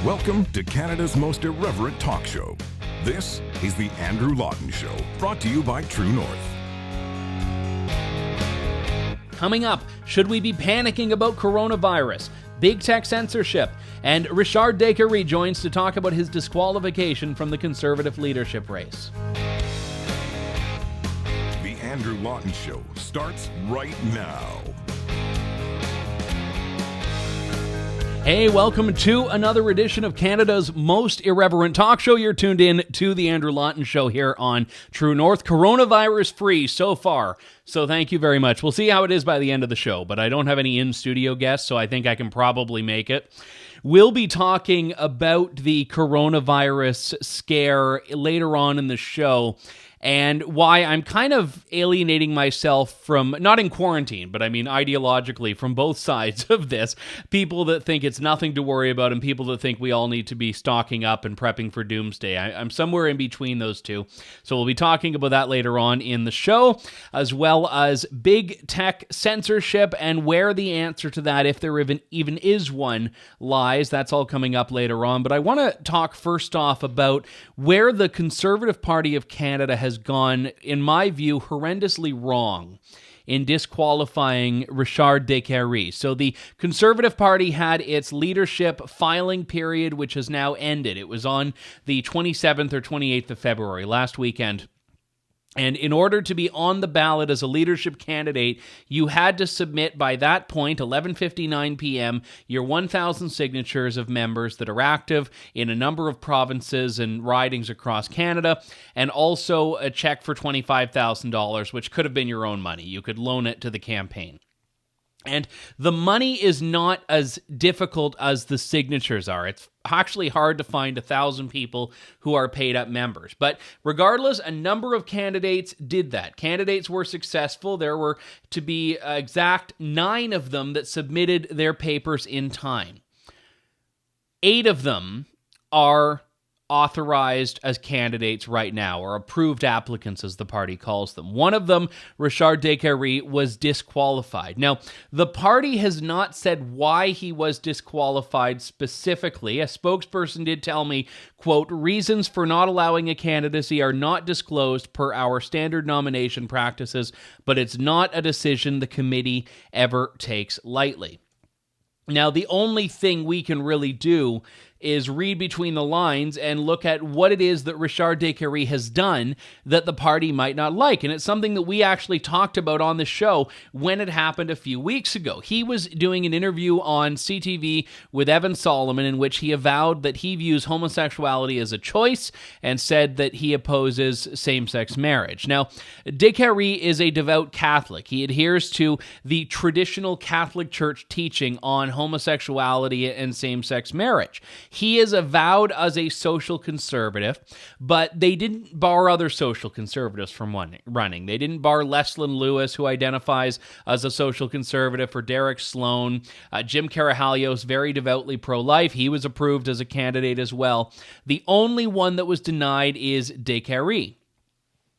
Welcome to Canada's most irreverent talk show. This is the Andrew Lawton Show, brought to you by True North. Coming up, should we be panicking about coronavirus? Big tech censorship. And Richard Décarie joins to talk about his disqualification from the Conservative leadership race. The Andrew Lawton Show starts right now. Hey, welcome to another edition of Canada's most irreverent talk show. You're tuned in to the Andrew Lawton Show here on True North. Coronavirus free so far, so thank you very much. We'll see how it is by the end of the show, but I don't have any in-studio guests, so I think I can probably make it. We'll be talking about the coronavirus scare later on in the show, and why I'm kind of alienating myself from, not in quarantine, but I mean ideologically from both sides of this. People that think it's nothing to worry about and people that think we all need to be stocking up and prepping for doomsday. I'm somewhere in between those two. So we'll be talking about that later on in the show, as well as big tech censorship and where the answer to that, if there even is one, lies. That's all coming up later on. But I want to talk first off about where the Conservative Party of Canada has gone, in my view, horrendously wrong in disqualifying Richard Décarie. So the Conservative Party had its leadership filing period, which has now ended. It was on the 27th or 28th of February, last weekend. And in order to be on the ballot as a leadership candidate, you had to submit by that point, 11:59 p.m., your 1,000 signatures of members that are active in a number of provinces and ridings across Canada, and also a check for $25,000, which could have been your own money. You could loan it to the campaign. And the money is not as difficult as the signatures are. It's actually hard to find 1,000 people who are paid up members. But regardless, a number of candidates did that. Candidates were successful. There were, to be exact, 9 of them that submitted their papers in time. 8 of them are authorized as candidates right now, or approved applicants as the party calls them. One of them, Richard Décarie, was disqualified. Now, the party has not said why he was disqualified specifically. A spokesperson did tell me, quote, "Reasons for not allowing a candidacy are not disclosed per our standard nomination practices, but it's not a decision the committee ever takes lightly." Now, the only thing we can really do is read between the lines and look at what it is that Richard Décarie has done that the party might not like. And it's something that we actually talked about on the show when it happened a few weeks ago. He was doing an interview on CTV with Evan Solomon in which he avowed that he views homosexuality as a choice and said that he opposes same-sex marriage. Now, Décarie is a devout Catholic. He adheres to the traditional Catholic Church teaching on homosexuality and same-sex marriage. He is avowed as a social conservative, but they didn't bar other social conservatives from running. They didn't bar Leslyn Lewis, who identifies as a social conservative, or Derek Sloan. Jim Carahalios, very devoutly pro-life. He was approved as a candidate as well. The only one that was denied is Day-Carey.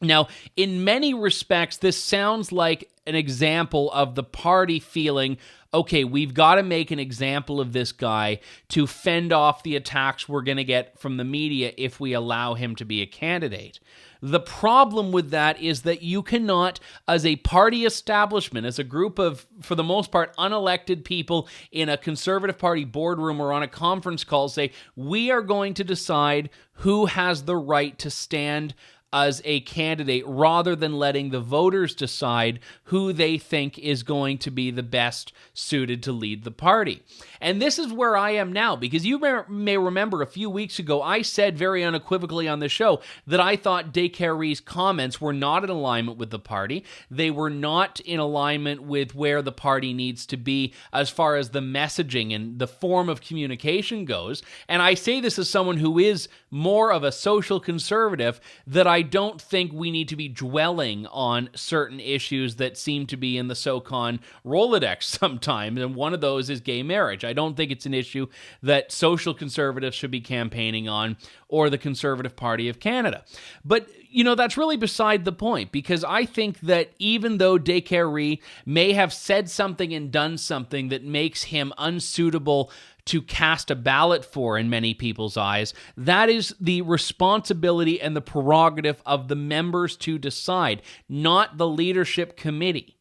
Now, in many respects, this sounds like an example of the party feeling, okay, we've got to make an example of this guy to fend off the attacks we're going to get from the media if we allow him to be a candidate. The problem with that is that you cannot, as a party establishment, as a group of, for the most part, unelected people in a Conservative Party boardroom or on a conference call, say, we are going to decide who has the right to stand as a candidate, rather than letting the voters decide who they think is going to be the best suited to lead the party. And this is where I am now, because you may remember a few weeks ago, I said very unequivocally on the show that I thought Day-Carey's comments were not in alignment with the party. They were not in alignment with where the party needs to be as far as the messaging and the form of communication goes. And I say this as someone who is more of a social conservative, that I don't think we need to be dwelling on certain issues that seem to be in the SOCON Rolodex sometimes, and one of those is gay marriage. I don't think it's an issue that social conservatives should be campaigning on, or the Conservative Party of Canada. But, that's really beside the point, because I think that even though Day-Carey may have said something and done something that makes him unsuitable to cast a ballot for in many people's eyes, that is the responsibility and the prerogative of the members to decide, not the leadership committee.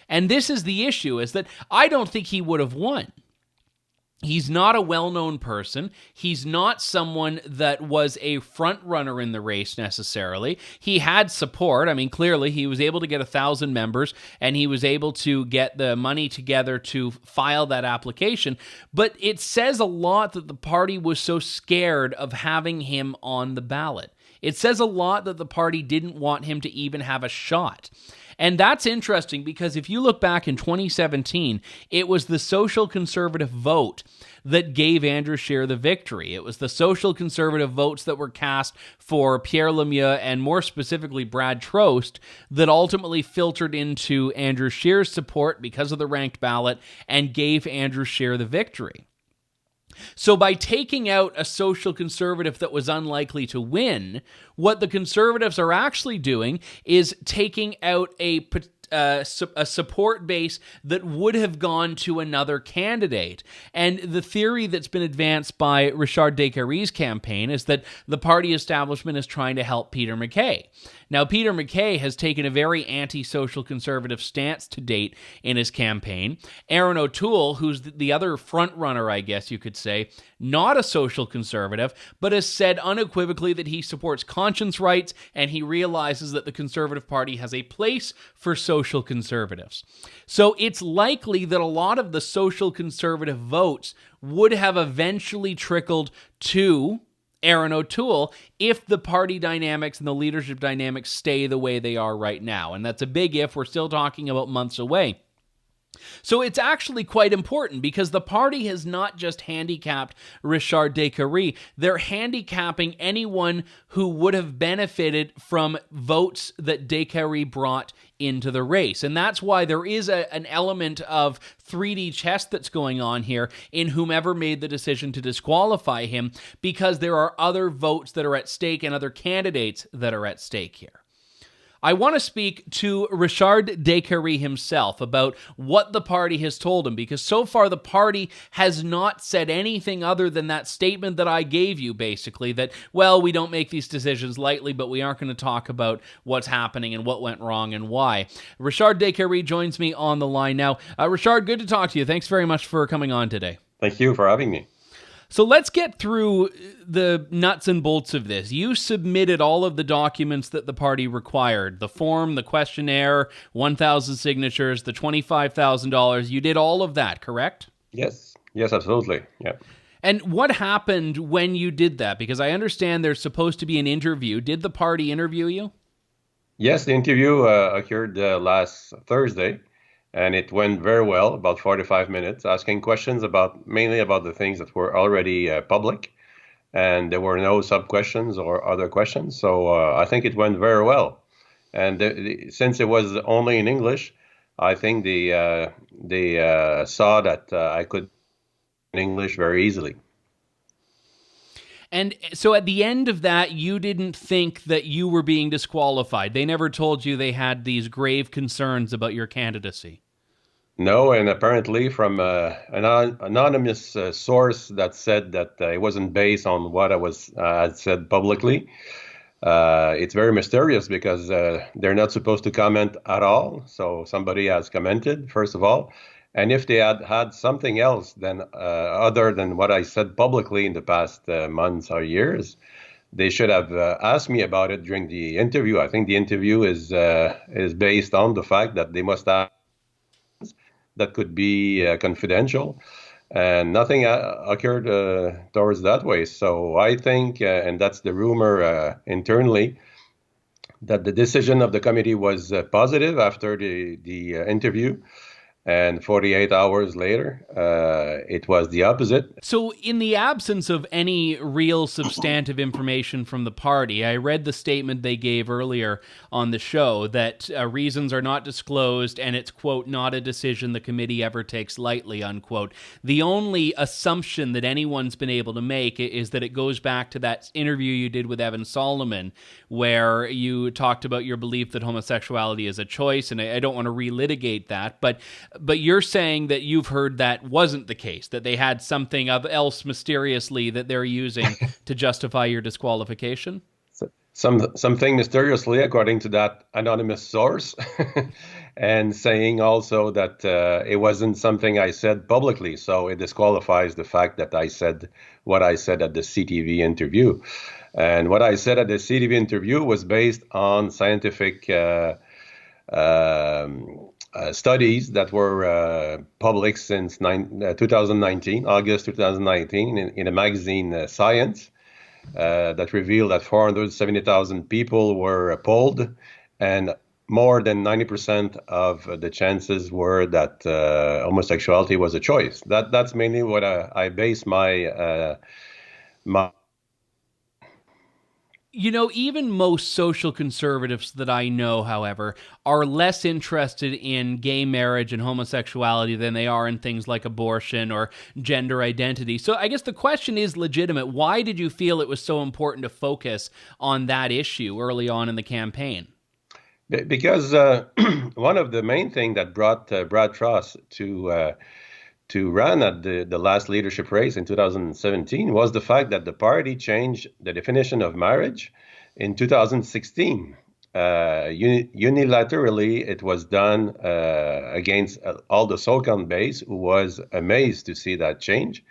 And this is the issue, is that I don't think he would have won. He's not a well-known person. He's not someone that was a front runner in the race necessarily. He had support. I mean, clearly he was able to get 1,000 members, and he was able to get the money together to file that application. But it says a lot that the party was so scared of having him on the ballot. It says a lot that the party didn't want him to even have a shot. And that's interesting, because if you look back in 2017, it was the social conservative vote that gave Andrew Scheer the victory. It was the social conservative votes that were cast for Pierre Lemieux and more specifically Brad Trost that ultimately filtered into Andrew Scheer's support because of the ranked ballot and gave Andrew Scheer the victory. So by taking out a social conservative that was unlikely to win, what the Conservatives are actually doing is taking out a support base that would have gone to another candidate. And the theory that's been advanced by Richard Décarie's campaign is that the party establishment is trying to help Peter MacKay. Now, Peter MacKay has taken a very anti-social conservative stance to date in his campaign. Aaron O'Toole, who's the other front runner, I guess you could say, not a social conservative, but has said unequivocally that he supports conscience rights and he realizes that the Conservative Party has a place for social conservatives. So it's likely that a lot of the social conservative votes would have eventually trickled to Aaron O'Toole if the party dynamics and the leadership dynamics stay the way they are right now. And that's a big if. We're still talking about months away. So it's actually quite important, because the party has not just handicapped Richard Décarie, they're handicapping anyone who would have benefited from votes that Décarie brought into the race. And that's why there is an element of 3D chess that's going on here in whomever made the decision to disqualify him, because there are other votes that are at stake and other candidates that are at stake here. I want to speak to Richard Décarie himself about what the party has told him, because so far the party has not said anything other than that statement that I gave you, basically, that, well, we don't make these decisions lightly, but we aren't going to talk about what's happening and what went wrong and why. Richard Décarie joins me on the line now. Richard, good to talk to you. Thanks very much for coming on today. Thank you for having me. So let's get through the nuts and bolts of this. You submitted all of the documents that the party required, the form, the questionnaire, 1,000 signatures, the $25,000. You did all of that, correct? Yes, absolutely. Yeah. And what happened when you did that? Because I understand there's supposed to be an interview. Did the party interview you? Yes, the interview occurred last Thursday. And it went very well, about 45 minutes, asking questions mainly about the things that were already public. And there were no sub-questions or other questions. So I think it went very well. And since it was only in English, I think they saw that I could in English very easily. And so at the end of that, you didn't think that you were being disqualified. They never told you they had these grave concerns about your candidacy. No, and apparently from an anonymous source that said that it wasn't based on what I had said publicly. It's very mysterious, because they're not supposed to comment at all. So somebody has commented, first of all. And if they had something else than other than what I said publicly in the past months or years, they should have asked me about it during the interview. I think the interview is based on the fact that they must have that could be confidential, and nothing occurred towards that way. So I think, and that's the rumor internally, that the decision of the committee was positive after the interview, And 48 hours later, it was the opposite. So, in the absence of any real substantive information from the party, I read the statement they gave earlier on the show that reasons are not disclosed and it's, quote, not a decision the committee ever takes lightly, unquote. The only assumption that anyone's been able to make is that it goes back to that interview you did with Evan Solomon, where you talked about your belief that homosexuality is a choice, and I don't want to relitigate that, but you're saying that you've heard that wasn't the case, that they had something else mysteriously that they're using to justify your disqualification? Something mysteriously, according to that anonymous source, and saying also that it wasn't something I said publicly, so it disqualifies the fact that I said what I said at the CTV interview. And what I said at the CTV interview was based on scientific studies that were public since 2019, August 2019, in a magazine, Science, that revealed that 470,000 people were polled, and more than 90% of the chances were that homosexuality was a choice. That's mainly what I base my You know, even most social conservatives that I know, however, are less interested in gay marriage and homosexuality than they are in things like abortion or gender identity. So I guess the question is legitimate. Why did you feel it was so important to focus on that issue early on in the campaign? Because one of the main things that brought Brad Truss to run at the last leadership race in 2017 was the fact that the party changed the definition of marriage in 2016. Unilaterally, it was done against all the SOCON base, who was amazed to see that change.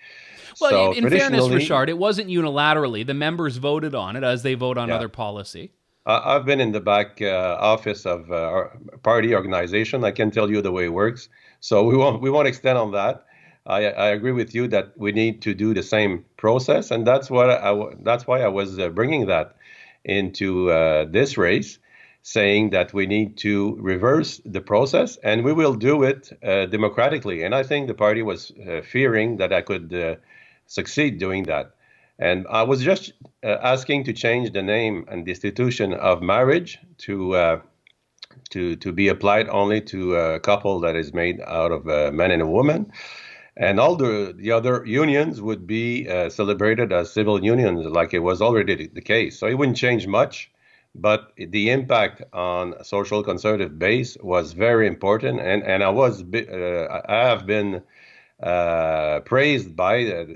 Well, So in fairness, Richard, it wasn't unilaterally. The members voted on it as they vote on other policy. I've been in the back office of our party organization. I can tell you the way it works. So we won't extend on that. I agree with you that we need to do the same process, and that's why I was bringing that into this race, saying that we need to reverse the process, and we will do it democratically. And I think the party was fearing that I could succeed doing that. And I was just asking to change the name and the institution of marriage to be applied only to a couple that is made out of a man and a woman. And all the other unions would be celebrated as civil unions, like it was already the case. So it wouldn't change much, but the impact on a social conservative base was very important. And I have been praised by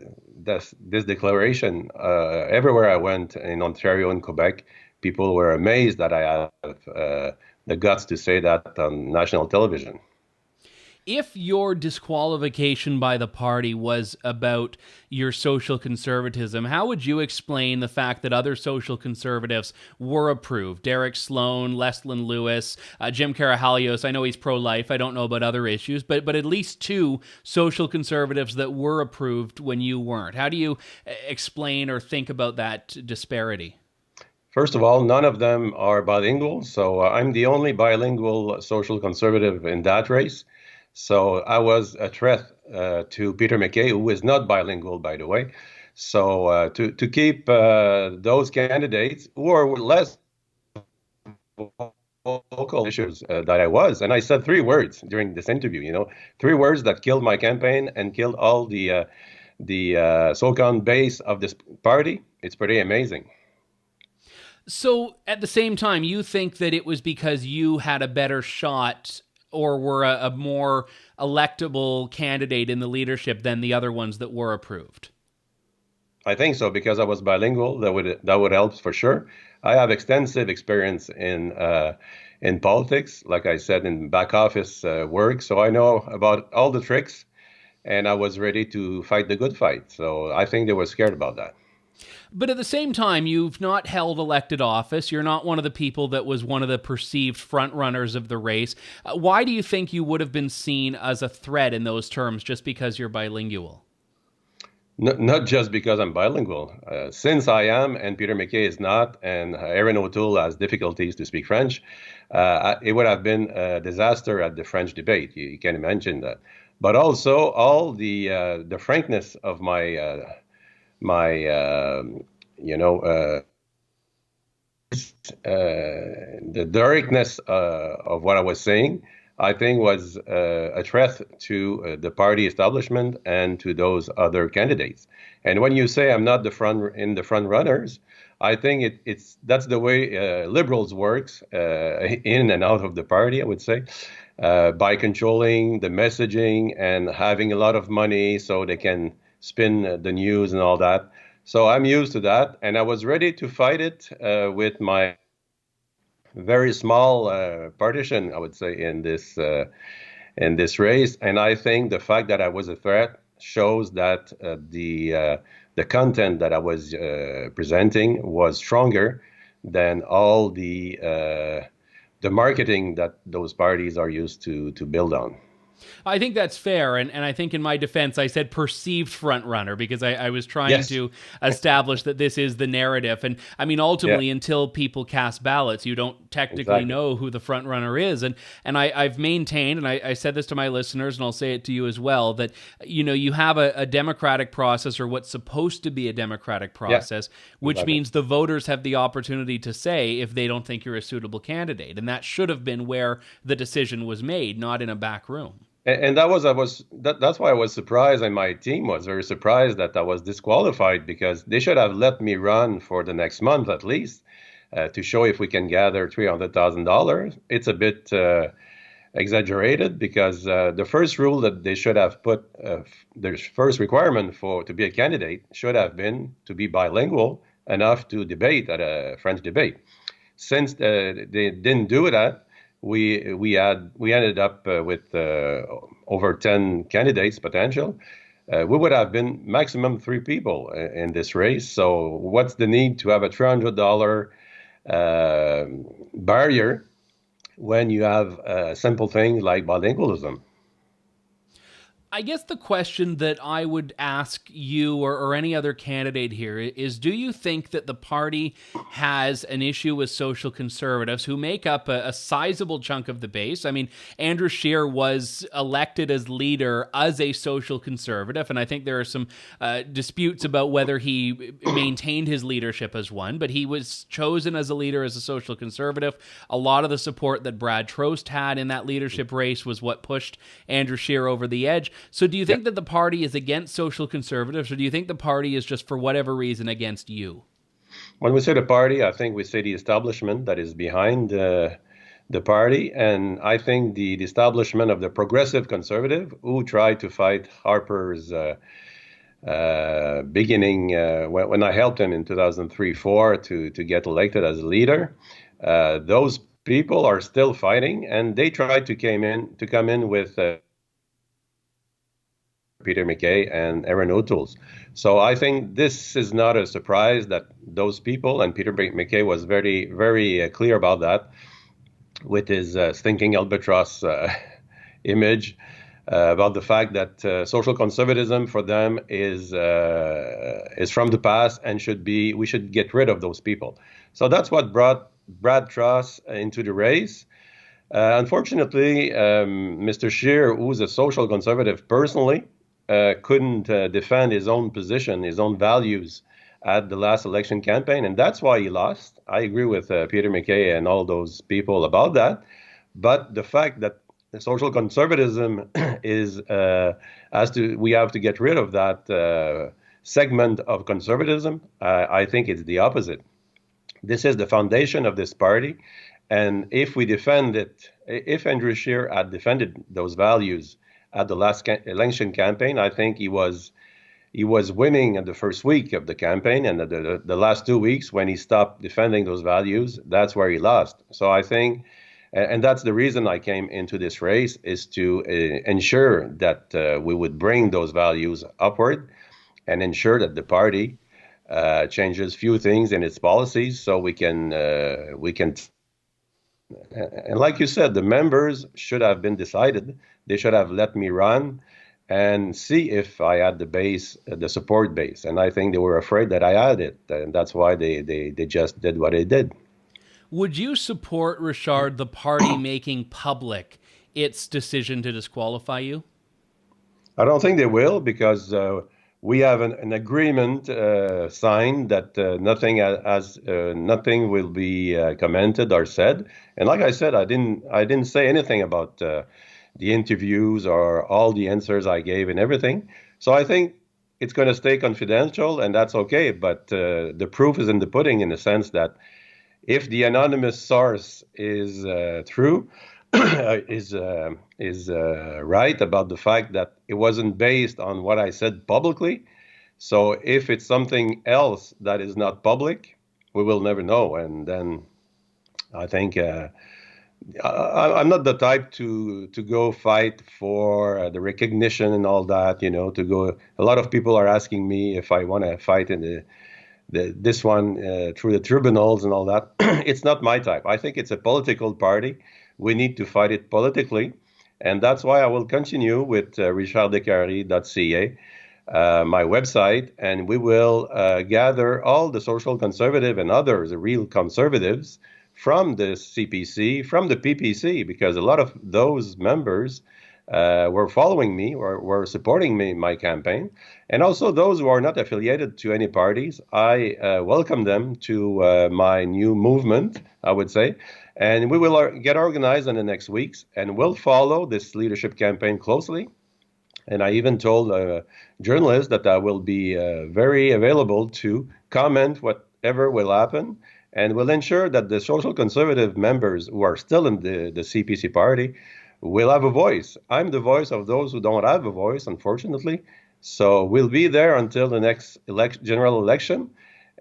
this declaration everywhere I went in Ontario and Quebec. People were amazed that I have the guts to say that on national television. If your disqualification by the party was about your social conservatism, how would you explain the fact that other social conservatives were approved? Derek Sloan, Leslyn Lewis, Jim Karahalios. I know he's pro-life. I don't know about other issues, but at least two social conservatives that were approved when you weren't. How do you explain or think about that disparity? First of all, none of them are bilingual, so I'm the only bilingual social conservative in that race. So I was a threat to Peter MacKay, who is not bilingual, by the way. So to keep those candidates who are less vocal issues that I was, and I said 3 words during this interview. 3 words that killed my campaign and killed all the SOCON base of this party. It's pretty amazing. So at the same time, you think that it was because you had a better shot or were a more electable candidate in the leadership than the other ones that were approved? I think so, because I was bilingual. That would help for sure. I have extensive experience in politics, like I said, in back office work. So I know about all the tricks, and I was ready to fight the good fight. So I think they were scared about that. But at the same time, you've not held elected office. You're not one of the people that was one of the perceived frontrunners of the race. Why do you think you would have been seen as a threat in those terms just because you're bilingual? Not just because I'm bilingual. Since I am, and Peter MacKay is not, and Erin O'Toole has difficulties to speak French, it would have been a disaster at the French debate. You can imagine that. But also all the frankness of the directness of what I was saying, I think was a threat to the party establishment and to those other candidates. And when you say I'm not the front runners, I think that's the way liberals works in and out of the party, I would say, by controlling the messaging and having a lot of money so they can spin the news and all that. So I'm used to that, and I was ready to fight it with my very small partition, I would say, in this race. And I think the fact that I was a threat shows that the content that I was presenting was stronger than all the marketing that those parties are used to build on. I think that's fair, and I think in my defense, I said perceived front runner because I was trying to establish that this is the narrative. And I mean, ultimately, until people cast ballots, you don't technically know who the front runner is. And I've maintained, and I said this to my listeners, and I'll say it to you as well, that you have a democratic process, or what's supposed to be a democratic process, which means the voters have the opportunity to say if they don't think you're a suitable candidate, and that should have been where the decision was made, not in a back room. And that's why I was surprised, and my team was very surprised that I was disqualified, because they should have let me run for the next month at least to show if we can gather $300,000. It's a bit exaggerated, because the first rule that they should have put, the first requirement to be a candidate should have been to be bilingual enough to debate at a French debate. Since they didn't do that, we ended up with over 10 candidates potential. We would have been maximum 3 people in this race. So what's the need to have a $300 barrier when you have a simple thing like bilingualism? I guess the question that I would ask you or any other candidate here is, do you think that the party has an issue with social conservatives who make up a sizable chunk of the base? I mean, Andrew Scheer was elected as leader as a social conservative, and I think there are some disputes about whether he maintained his leadership as one, but he was chosen as a leader as a social conservative. A lot of the support that Brad Trost had in that leadership race was what pushed Andrew Scheer over the edge. So do you think that the party is against social conservatives, or do you think the party is just for whatever reason against you? When we say the party, I think we say the establishment that is behind the party. And I think the establishment of the progressive conservative who tried to fight Harper's beginning when I helped him in 2003-4 to get elected as a leader. Those people are still fighting, and they tried to come in with Peter MacKay and Erin O'Toole. So I think this is not a surprise that those people, and Peter MacKay was very, very clear about that with his stinking albatross image, about the fact that social conservatism for them is from the past and we should get rid of those people. So that's what brought Brad Trost into the race. Unfortunately, Mr. Scheer, who's a social conservative personally, couldn't defend his own position, his own values at the last election campaign, and that's why he lost. I agree with Peter MacKay and all those people about that. But the fact that the social conservatism we have to get rid of that segment of conservatism, I think it's the opposite. This is the foundation of this party, and if we defend it, if Andrew Scheer had defended those values at the last election campaign, I think he was winning in the first week of the campaign, and the last 2 weeks when he stopped defending those values, that's where he lost. So I think, and that's the reason I came into this race, is to ensure that we would bring those values upward and ensure that the party changes few things in its policies, so we can. And like you said, the members should have been decided. They should have let me run, and see if I had the base, the support base. And I think they were afraid that I had it, and that's why they just did what they did. Would you support, Richard, the party making public its decision to disqualify you? I don't think they will, because we have an agreement signed that nothing will be commented or said. And like I said, I didn't say anything about the interviews or all the answers I gave and everything. So I think it's going to stay confidential, and that's okay. But the proof is in the pudding, in the sense that if the anonymous source is true, is right about the fact that it wasn't based on what I said publicly. So if it's something else that is not public, we will never know. And then I think I'm not the type to go fight for the recognition and all that. To go. A lot of people are asking me if I want to fight in this one through the tribunals and all that. It's not my type. I think it's a political party. We need to fight it politically, and that's why I will continue with richarddécarie.ca, my website, and we will gather all the social conservative and others, the real conservatives, from the CPC, from the PPC, because a lot of those members were following me, or were supporting me in my campaign, and also those who are not affiliated to any parties. I welcome them to my new movement, I would say, and we will get organized in the next weeks, and we'll follow this leadership campaign closely. And I even told journalists that I will be very available to comment whatever will happen, and will ensure that the social conservative members who are still in the CPC party will have a voice. I'm the voice of those who don't have a voice, unfortunately. So we'll be there until the next general election.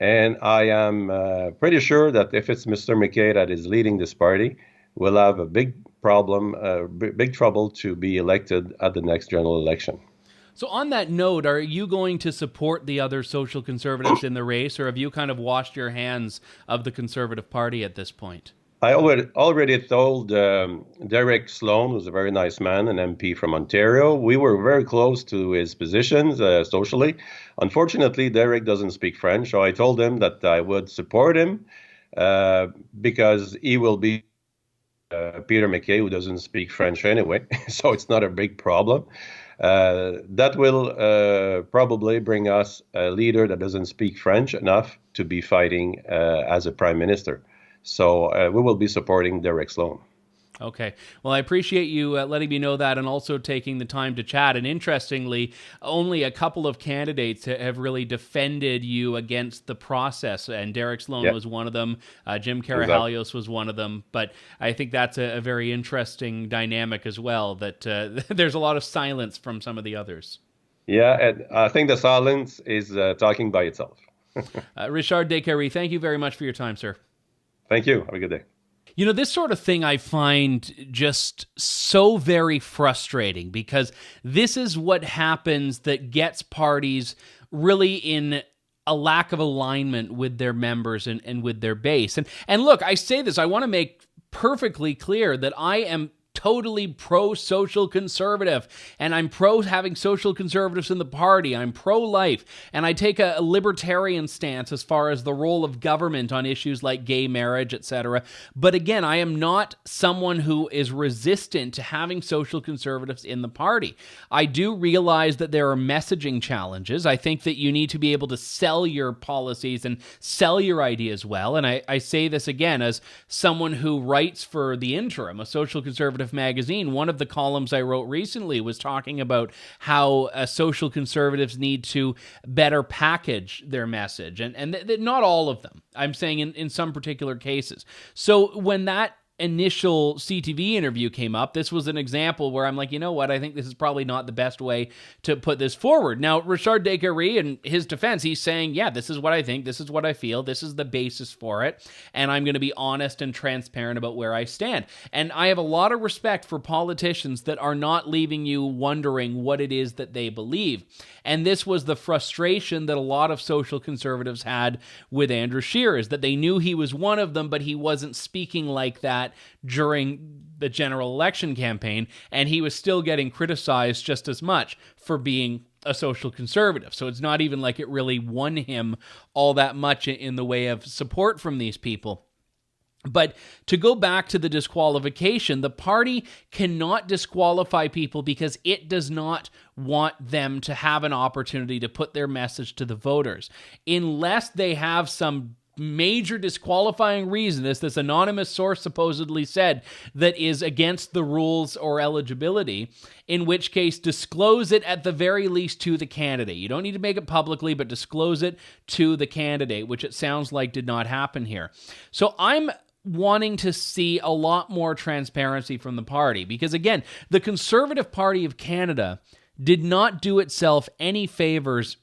And I am pretty sure that if it's Mr. McKay that is leading this party, we'll have a big problem, big trouble to be elected at the next general election. So on that note, are you going to support the other social conservatives in the race, or have you kind of washed your hands of the Conservative Party at this point? I already told Derek Sloan, who's a very nice man, an MP from Ontario. We were very close to his positions socially. Unfortunately, Derek doesn't speak French, so I told him that I would support him because he will be Peter McKay, who doesn't speak French anyway, so it's not a big problem. That will probably bring us a leader that doesn't speak French enough to be fighting as a prime minister. So we will be supporting Derek Sloan. Okay. Well, I appreciate you letting me know that, and also taking the time to chat. And interestingly, only a couple of candidates have really defended you against the process, and Derek Sloan was one of them. Jim Karahalios was one of them. But I think that's a very interesting dynamic as well, that there's a lot of silence from some of the others. Yeah, and I think the silence is talking by itself. Richard Décarie, thank you very much for your time, sir. Thank you. Have a good day. You know, this sort of thing I find just so very frustrating, because this is what happens that gets parties really in a lack of alignment with their members and with their base. And look, I say this, I want to make perfectly clear that I am totally pro-social conservative, and I'm pro having social conservatives in the party. I'm pro-life, and I take a libertarian stance as far as the role of government on issues like gay marriage, etc. But again, I am not someone who is resistant to having social conservatives in the party. I do realize that there are messaging challenges. I think that you need to be able to sell your policies and sell your ideas well, and I say this again as someone who writes for The Interim, a social conservative magazine. One of the columns I wrote recently was talking about how social conservatives need to better package their message, and not all of them. I'm saying in some particular cases. So when that initial CTV interview came up, this was an example where I'm like, you know what, I think this is probably not the best way to put this forward. Now, Richard Décarie, in his defense, he's saying, yeah, this is what I think, this is what I feel, this is the basis for it, and I'm going to be honest and transparent about where I stand. And I have a lot of respect for politicians that are not leaving you wondering what it is that they believe. And this was the frustration that a lot of social conservatives had with Andrew Scheer, is that they knew he was one of them, but he wasn't speaking like that that during the general election campaign, and he was still getting criticized just as much for being a social conservative. So it's not even like it really won him all that much in the way of support from these people. But to go back to the disqualification, the party cannot disqualify people because it does not want them to have an opportunity to put their message to the voters. Unless they have some major disqualifying reason, as this anonymous source supposedly said, that is against the rules or eligibility, in which case disclose it at the very least to the candidate. You don't need to make it publicly, but disclose it to the candidate, which it sounds like did not happen here. So I'm wanting to see a lot more transparency from the party, because again, the Conservative Party of Canada did not do itself any favors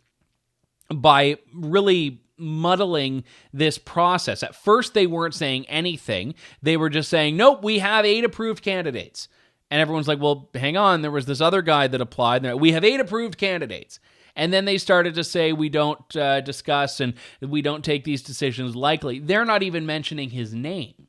by really muddling this process. At first, they weren't saying anything. They were just saying, nope, we have 8 approved candidates. And everyone's like, well, hang on, there was this other guy that applied. We have 8 approved candidates. And then they started to say, we don't discuss and we don't take these decisions lightly. They're not even mentioning his name.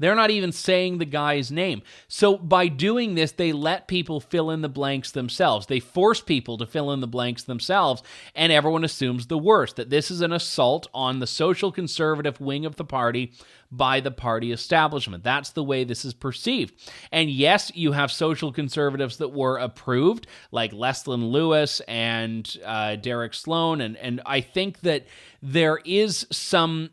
They're not even saying the guy's name. So by doing this, they let people fill in the blanks themselves. They force people to fill in the blanks themselves, and everyone assumes the worst, that this is an assault on the social conservative wing of the party by the party establishment. That's the way this is perceived. And yes, you have social conservatives that were approved, like Leslyn Lewis and Derek Sloan, and I think that there is some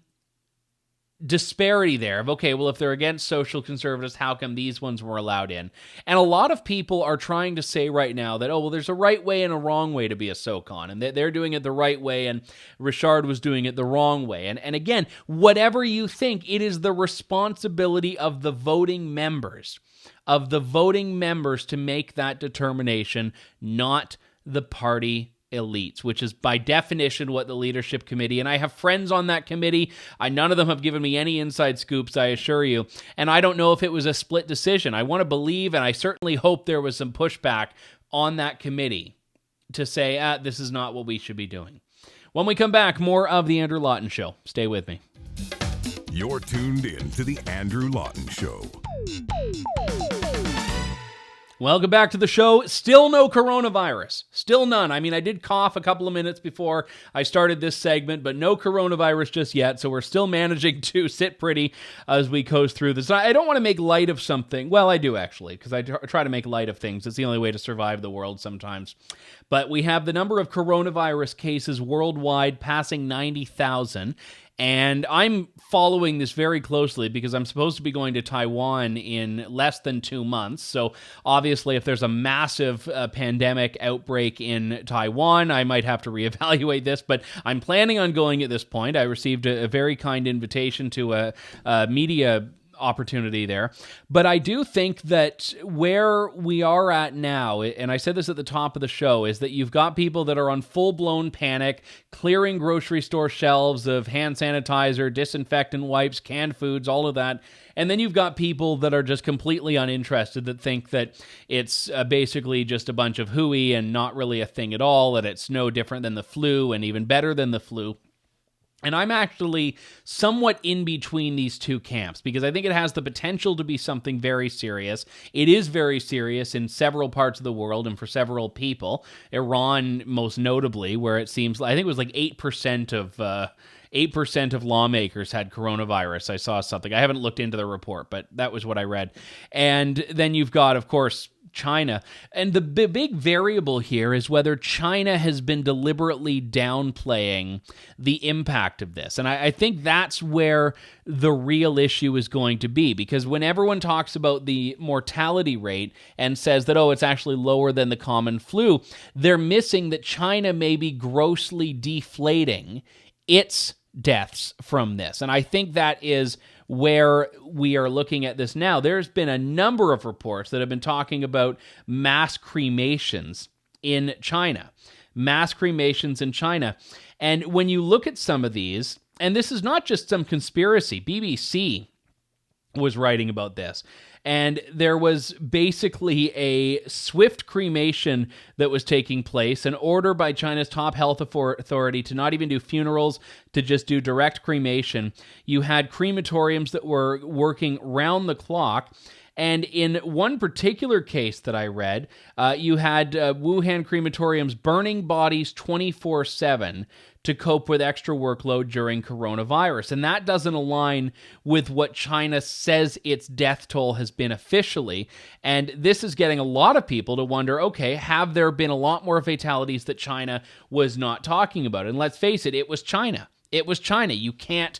disparity there of, okay, well, if they're against social conservatives, how come these ones were allowed in? And a lot of people are trying to say right now that, oh, well, there's a right way and a wrong way to be a SOCON, and they're doing it the right way, and Richard was doing it the wrong way. And again, whatever you think, it is the responsibility of the voting members, to make that determination, not the party elites, which is by definition what the leadership committee, and I have friends on that committee. None of them have given me any inside scoops, I assure you, and I don't know if it was a split decision. I want to believe, and I certainly hope there was some pushback on that committee to say, this is not what we should be doing. When we come back, more of The Andrew Lawton Show. Stay with me. You're tuned in to The Andrew Lawton Show. Welcome back to the show. Still no coronavirus. Still none. I mean, I did cough a couple of minutes before I started this segment, but no coronavirus just yet, so we're still managing to sit pretty as we coast through this. I don't want to make light of something. Well, I do, actually, because I try to make light of things. It's the only way to survive the world sometimes. But we have the number of coronavirus cases worldwide passing 90,000, and I'm following this very closely because I'm supposed to be going to Taiwan in less than 2 months. So obviously, if there's a massive pandemic outbreak in Taiwan, I might have to reevaluate this, but I'm planning on going at this point. I received a very kind invitation to a media opportunity there. But I do think that where we are at now, and I said this at the top of the show, is that you've got people that are on full-blown panic, clearing grocery store shelves of hand sanitizer, disinfectant wipes, canned foods, all of that. And then you've got people that are just completely uninterested, that think that it's basically just a bunch of hooey and not really a thing at all, that it's no different than the flu and even better than the flu. And I'm actually somewhat in between these two camps because I think it has the potential to be something very serious. It is very serious in several parts of the world and for several people. Iran, most notably, where it seems, I think it was like 8% of lawmakers had coronavirus. I saw something. I haven't looked into the report, but that was what I read. And then you've got, of course, China. And the big variable here is whether China has been deliberately downplaying the impact of this. And I think that's where the real issue is going to be, because when everyone talks about the mortality rate and says that, oh, it's actually lower than the common flu, they're missing that China may be grossly deflating its deaths from this. And I think that is where we are looking at this now. There's been a number of reports that have been talking about mass cremations in China. Mass cremations in China. And when you look at some of these, and this is not just some conspiracy, BBC was writing about this, And there was basically a swift cremation that was taking place, an order by China's top health authority to not even do funerals, to just do direct cremation. You had crematoriums that were working round the clock. And in one particular case that I read, you had Wuhan crematoriums burning bodies 24/7 to cope with extra workload during coronavirus. And that doesn't align with what China says its death toll has been officially. And this is getting a lot of people to wonder, okay, have there been a lot more fatalities that China was not talking about? And let's face it was China. It was China. You can't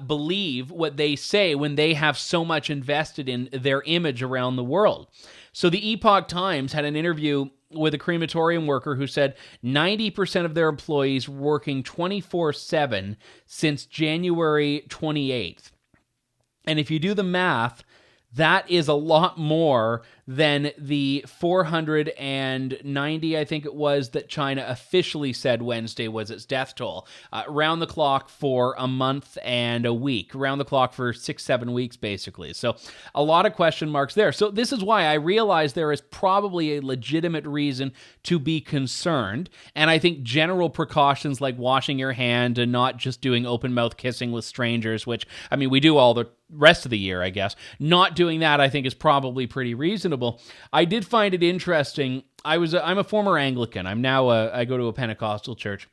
believe what they say when they have so much invested in their image around the world. So the Epoch Times had an interview with a crematorium worker who said 90% of their employees working 24/7 since January 28th. And if you do the math, that is a lot more than the 490, I think it was, that China officially said Wednesday was its death toll. Round the clock for a month and a week. Round the clock for 6-7 weeks, basically. So a lot of question marks there. So this is why I realize there is probably a legitimate reason to be concerned. And I think general precautions like washing your hand and not just doing open mouth kissing with strangers, which, I mean, we do all the rest of the year, I guess. Not doing that, I think, is probably pretty reasonable. I did find it interesting. I'm a former Anglican. I'm now I go to a Pentecostal church.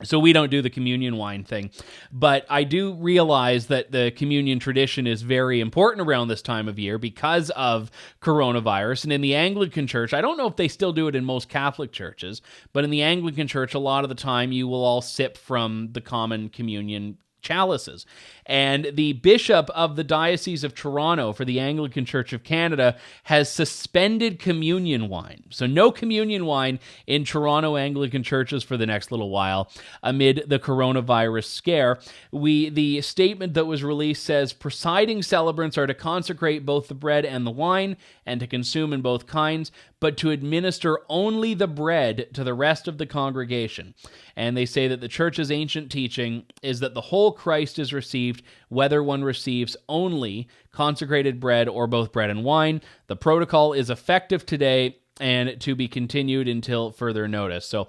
So we don't do the communion wine thing. But I do realize that the communion tradition is very important around this time of year because of coronavirus. And in the Anglican church, I don't know if they still do it in most Catholic churches, but in the Anglican church, a lot of the time you will all sip from the common communion chalices. And the bishop of the Diocese of Toronto for the Anglican Church of Canada has suspended communion wine. So no communion wine in Toronto Anglican churches for the next little while amid the coronavirus scare. The statement that was released says, presiding celebrants are to consecrate both the bread and the wine and to consume in both kinds, but to administer only the bread to the rest of the congregation. And they say that the church's ancient teaching is that the whole Christ is received, whether one receives only consecrated bread or both bread and wine. The protocol is effective today and to be continued until further notice. So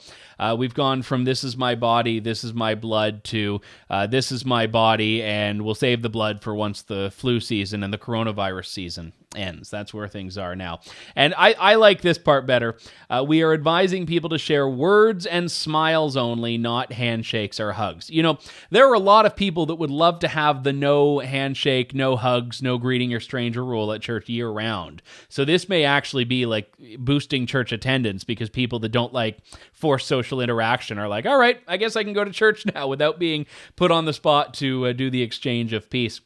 we've gone from this is my body, this is my blood, to this is my body, and we'll save the blood for once the flu season and the coronavirus season ends. That's where things are now. And I like this part better. We are advising people to share words and smiles only, not handshakes or hugs. You know, there are a lot of people that would love to have the no handshake, no hugs, no greeting your stranger rule at church year round. So this may actually be like boosting church attendance because people that don't like forced social interaction are like, all right, I guess I can go to church now without being put on the spot to do the exchange of peace.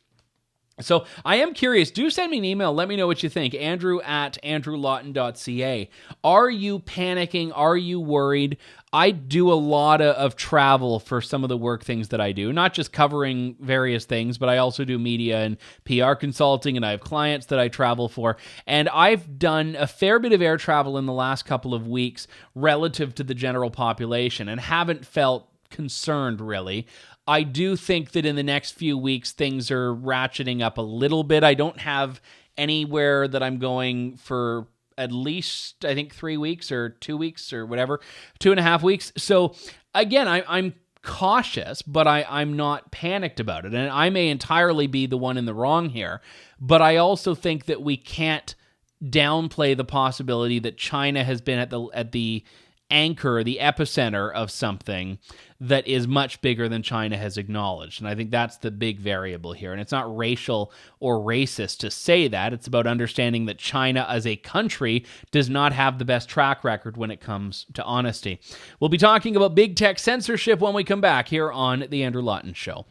So I am curious. Do send me an email. Let me know what you think. Andrew@andrewlawton.ca. Are you panicking? Are you worried? I do a lot of travel for some of the work things that I do, not just covering various things, but I also do media and PR consulting, and I have clients that I travel for. And I've done a fair bit of air travel in the last couple of weeks relative to the general population and haven't felt concerned, really. I do think that in the next few weeks, things are ratcheting up a little bit. I don't have anywhere that I'm going for at least, I think, 3 weeks or 2 weeks or whatever, 2.5 weeks. So again, I'm cautious, but I'm not panicked about it. And I may entirely be the one in the wrong here, but I also think that we can't downplay the possibility that China has been at the anchor, the epicenter of something that is much bigger than China has acknowledged. And I think that's the big variable here. And it's not racial or racist to say that. It's about understanding that China as a country does not have the best track record when it comes to honesty. We'll be talking about big tech censorship when we come back here on The Andrew Lawton Show.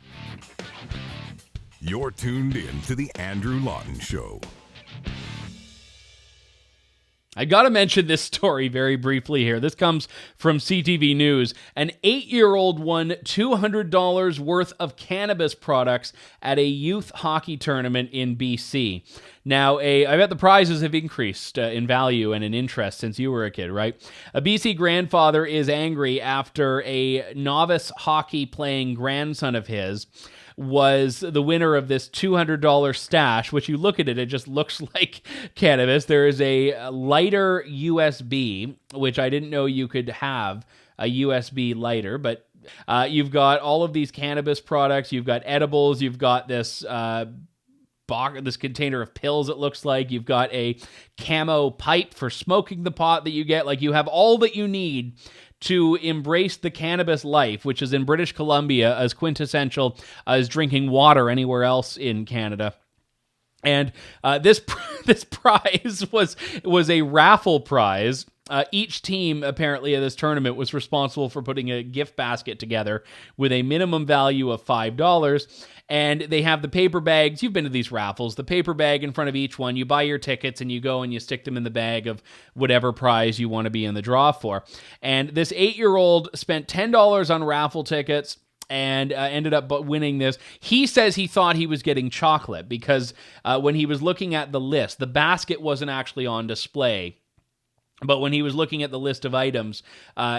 You're tuned in to The Andrew Lawton Show. I got to mention this story very briefly here. This comes from CTV News. An 8-year-old won $200 worth of cannabis products at a youth hockey tournament in BC. Now, I bet the prizes have increased in value and in interest since you were a kid, right? A BC grandfather is angry after a novice hockey playing grandson of his was the winner of this $200 stash, which you look at it, it just looks like cannabis. There is a lighter USB, which I didn't know you could have a USB lighter, but you've got all of these cannabis products. You've got edibles. You've got this this container of pills, it looks like. You've got a camo pipe for smoking the pot that you get. Like, you have all that you need to embrace the cannabis life, which is in British Columbia as quintessential as drinking water anywhere else in Canada. And this prize was a raffle prize. Each team, apparently, of this tournament was responsible for putting a gift basket together with a minimum value of $5. And they have the paper bags. You've been to these raffles. The paper bag in front of each one. You buy your tickets and you go and you stick them in the bag of whatever prize you want to be in the draw for. And this 8-year-old spent $10 on raffle tickets and ended up winning this. He says he thought he was getting chocolate because when he was looking at the list, the basket wasn't actually on display. But when he was looking at the list of items,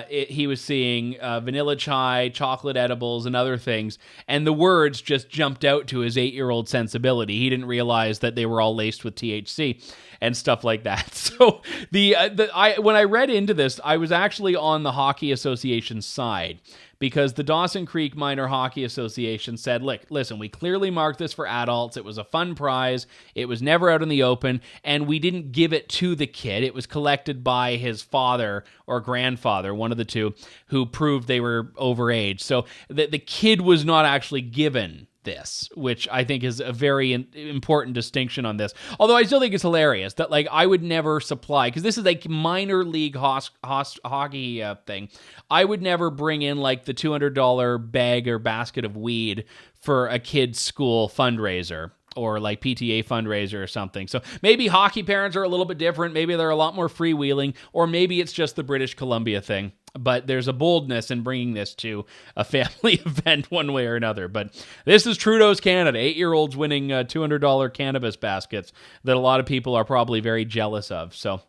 he was seeing vanilla chai, chocolate edibles, and other things. And the words just jumped out to his 8-year-old sensibility. He didn't realize that they were all laced with THC and stuff like that. So when I read into this, I was actually on the Hockey Association's side, because the Dawson Creek Minor Hockey Association said, look, listen, we clearly marked this for adults. It was a fun prize. It was never out in the open, and we didn't give it to the kid. It was collected by his father or grandfather, one of the two, who proved they were overage. So the kid was not actually given this, which I think is a very important distinction on this. Although I still think it's hilarious that, like, I would never supply, because this is a minor league hockey thing. I would never bring in like the $200 bag or basket of weed for a kid's school fundraiser or like PTA fundraiser or something. So maybe hockey parents are a little bit different. Maybe they're a lot more freewheeling, or maybe it's just the British Columbia thing. But there's a boldness in bringing this to a family event one way or another. But this is Trudeau's Canada. 8-year-olds winning $200 cannabis baskets that a lot of people are probably very jealous of. So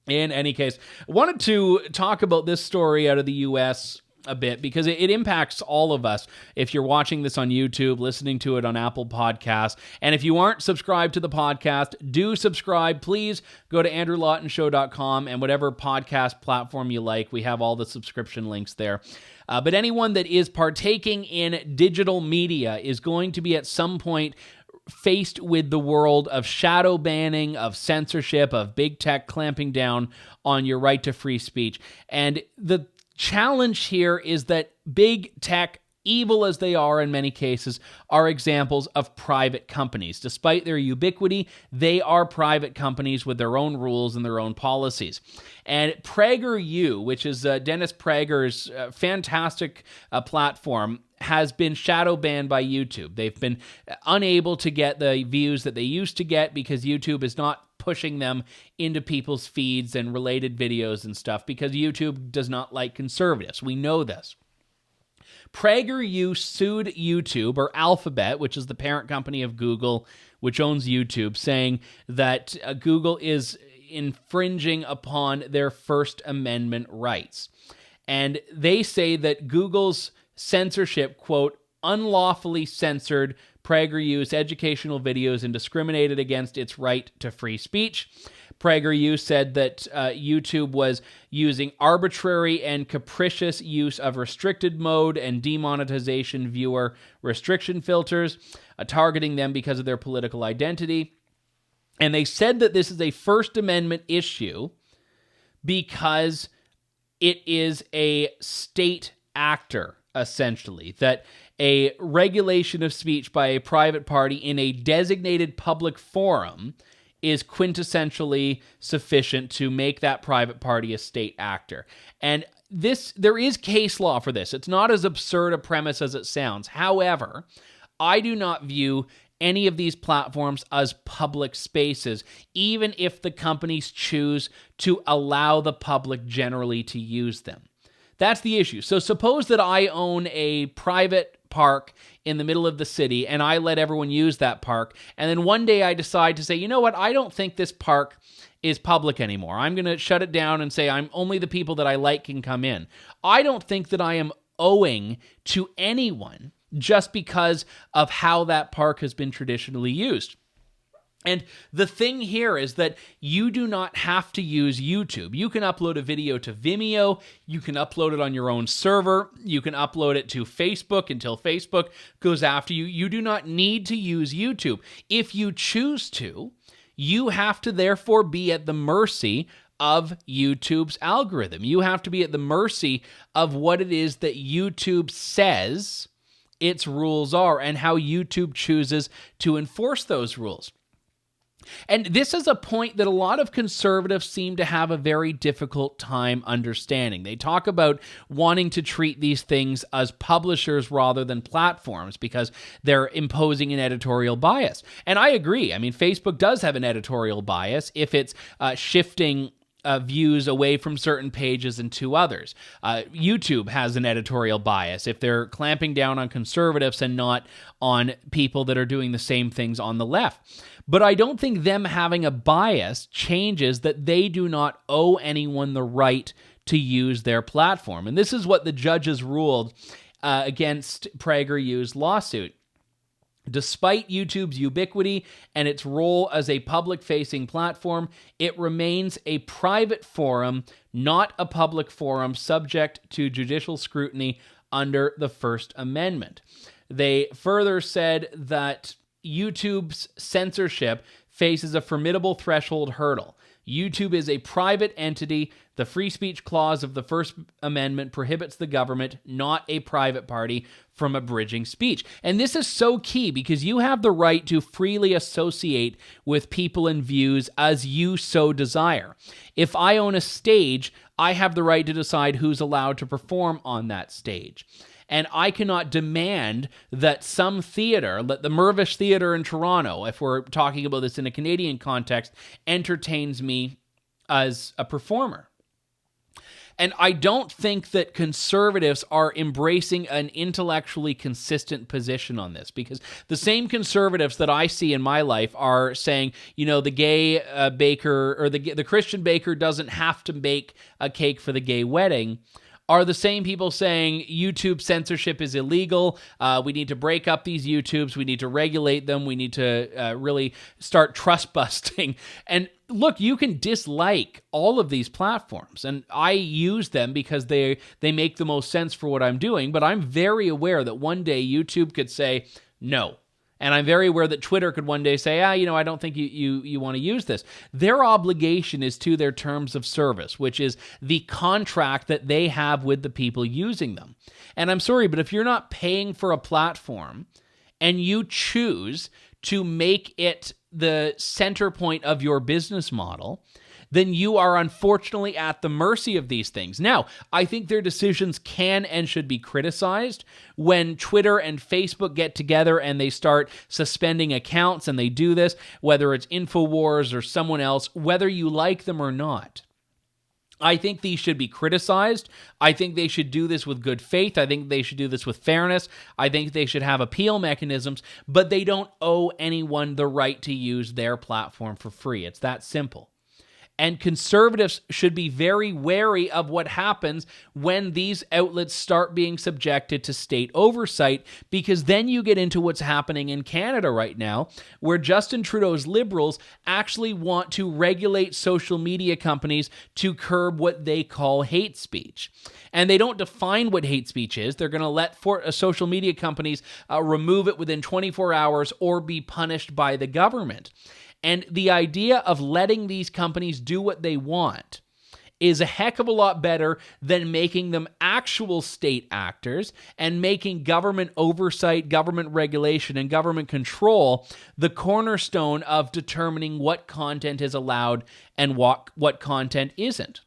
in any case, I wanted to talk about this story out of the U.S. a bit, because it impacts all of us. If you're watching this on YouTube, listening to it on Apple Podcasts, and if you aren't subscribed to the podcast, do subscribe. Please go to andrewlawtonshow.com and whatever podcast platform you like. We have all the subscription links there. But anyone that is partaking in digital media is going to be at some point faced with the world of shadow banning, of censorship, of big tech clamping down on your right to free speech. And the challenge here is that big tech, evil as they are in many cases, are examples of private companies. Despite their ubiquity, they are private companies with their own rules and their own policies. And PragerU, which is Dennis Prager's fantastic platform, has been shadow banned by YouTube. They've been unable to get the views that they used to get because YouTube is not pushing them into people's feeds and related videos and stuff, because YouTube does not like conservatives. We know this. PragerU sued YouTube, or Alphabet, which is the parent company of Google, which owns YouTube, saying that Google is infringing upon their First Amendment rights. And they say that Google's censorship, quote, unlawfully censored PragerU's educational videos and discriminated against its right to free speech. PragerU said that YouTube was using arbitrary and capricious use of restricted mode and demonetization viewer restriction filters, targeting them because of their political identity. And they said that this is a First Amendment issue because it is a state actor, essentially, that a regulation of speech by a private party in a designated public forum is quintessentially sufficient to make that private party a state actor. And there is case law for this. It's not as absurd a premise as it sounds. However, I do not view any of these platforms as public spaces, even if the companies choose to allow the public generally to use them. That's the issue. So suppose that I own a private park in the middle of the city and I let everyone use that park, and then one day I decide to say, you know what, I don't think this park is public anymore. I'm going to shut it down and say only the people that I like can come in. I don't think that I am owing to anyone just because of how that park has been traditionally used. And the thing here is that you do not have to use YouTube. You can upload a video to Vimeo. You can upload it on your own server. You can upload it to Facebook until Facebook goes after you. You do not need to use YouTube. If you choose to, you have to therefore be at the mercy of YouTube's algorithm. You have to be at the mercy of what it is that YouTube says its rules are and how YouTube chooses to enforce those rules. And this is a point that a lot of conservatives seem to have a very difficult time understanding. They talk about wanting to treat these things as publishers rather than platforms because they're imposing an editorial bias. And I agree. I mean, Facebook does have an editorial bias if it's shifting views away from certain pages and to others. YouTube has an editorial bias if they're clamping down on conservatives and not on people that are doing the same things on the left. But I don't think them having a bias changes that they do not owe anyone the right to use their platform. And this is what the judges ruled against PragerU's lawsuit. Despite YouTube's ubiquity and its role as a public-facing platform, it remains a private forum, not a public forum subject to judicial scrutiny under the First Amendment. They further said that YouTube's censorship faces a formidable threshold hurdle. YouTube is a private entity. The free speech clause of the First Amendment prohibits the government, not a private party, from abridging speech. And this is so key because you have the right to freely associate with people and views as you so desire. If I own a stage, I have the right to decide who's allowed to perform on that stage. And I cannot demand that some theater, that the Mirvish Theater in Toronto, if we're talking about this in a Canadian context, entertains me as a performer. And I don't think that conservatives are embracing an intellectually consistent position on this, because the same conservatives that I see in my life are saying, you know, the gay baker or the Christian baker doesn't have to make a cake for the gay wedding, are the same people saying YouTube censorship is illegal, we need to break up these YouTubes, we need to regulate them, we need to really start trust busting. And look, you can dislike all of these platforms, and I use them because they make the most sense for what I'm doing, but I'm very aware that one day YouTube could say no. And I'm very aware that Twitter could one day say, I don't think you want to use this. Their obligation is to their terms of service, which is the contract that they have with the people using them. And I'm sorry, but if you're not paying for a platform and you choose to make it the center point of your business model, then you are unfortunately at the mercy of these things. Now, I think their decisions can and should be criticized. When Twitter and Facebook get together and they start suspending accounts, and they do this, whether it's InfoWars or someone else, whether you like them or not, I think these should be criticized. I think they should do this with good faith. I think they should do this with fairness. I think they should have appeal mechanisms, but they don't owe anyone the right to use their platform for free. It's that simple. And conservatives should be very wary of what happens when these outlets start being subjected to state oversight, because then you get into what's happening in Canada right now, where Justin Trudeau's Liberals actually want to regulate social media companies to curb what they call hate speech. And they don't define what hate speech is. They're going to let social media companies remove it within 24 hours or be punished by the government. And the idea of letting these companies do what they want is a heck of a lot better than making them actual state actors and making government oversight, government regulation, and government control the cornerstone of determining what content is allowed and what content isn't.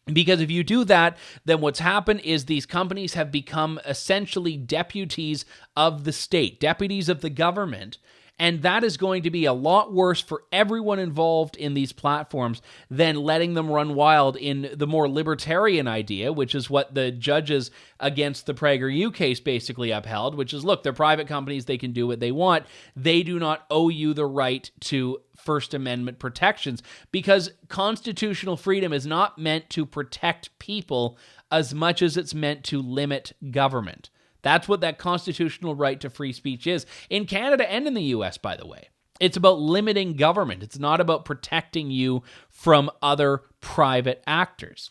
Because if you do that, then what's happened is these companies have become essentially deputies of the state, deputies of the government. And that is going to be a lot worse for everyone involved in these platforms than letting them run wild in the more libertarian idea, which is what the judges against the PragerU case basically upheld, which is, look, they're private companies, they can do what they want. They do not owe you the right to First Amendment protections, because constitutional freedom is not meant to protect people as much as it's meant to limit government. That's what that constitutional right to free speech is. In Canada and in the US, by the way. It's about limiting government. It's not about protecting you from other private actors.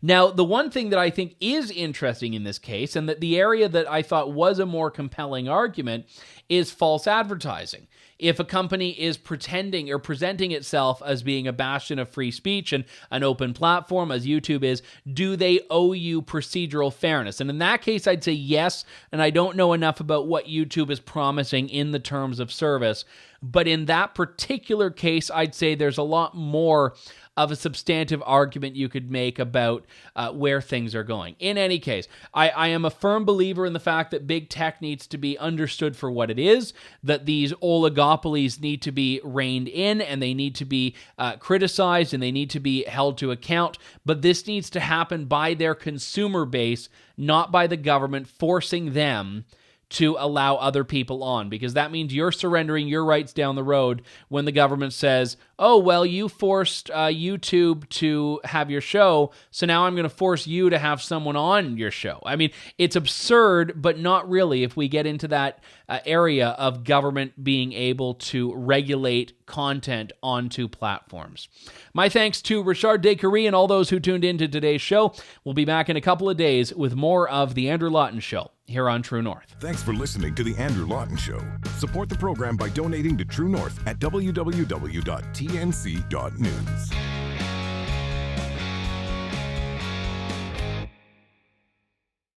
Now, the one thing that I think is interesting in this case, and that the area that I thought was a more compelling argument, is false advertising. If a company is pretending or presenting itself as being a bastion of free speech and an open platform, as YouTube is, do they owe you procedural fairness? And in that case, I'd say yes, and I don't know enough about what YouTube is promising in the terms of service. But in that particular case, I'd say there's a lot more of a substantive argument you could make about where things are going. In any case, I am a firm believer in the fact that big tech needs to be understood for what it is, that these oligopolies need to be reined in, and they need to be criticized, and they need to be held to account, but this needs to happen by their consumer base, not by the government forcing them to allow other people on, because that means you're surrendering your rights down the road when the government says, oh, well, you forced YouTube to have your show, so now I'm going to force you to have someone on your show. I mean, it's absurd, but not really if we get into that area of government being able to regulate content onto platforms. My thanks to Richard Décarie and all those who tuned into today's show. We'll be back in a couple of days with more of The Andrew Lawton Show here on True North. Thanks for listening to The Andrew Lawton Show. Support the program by donating to True North at www.tnc.news.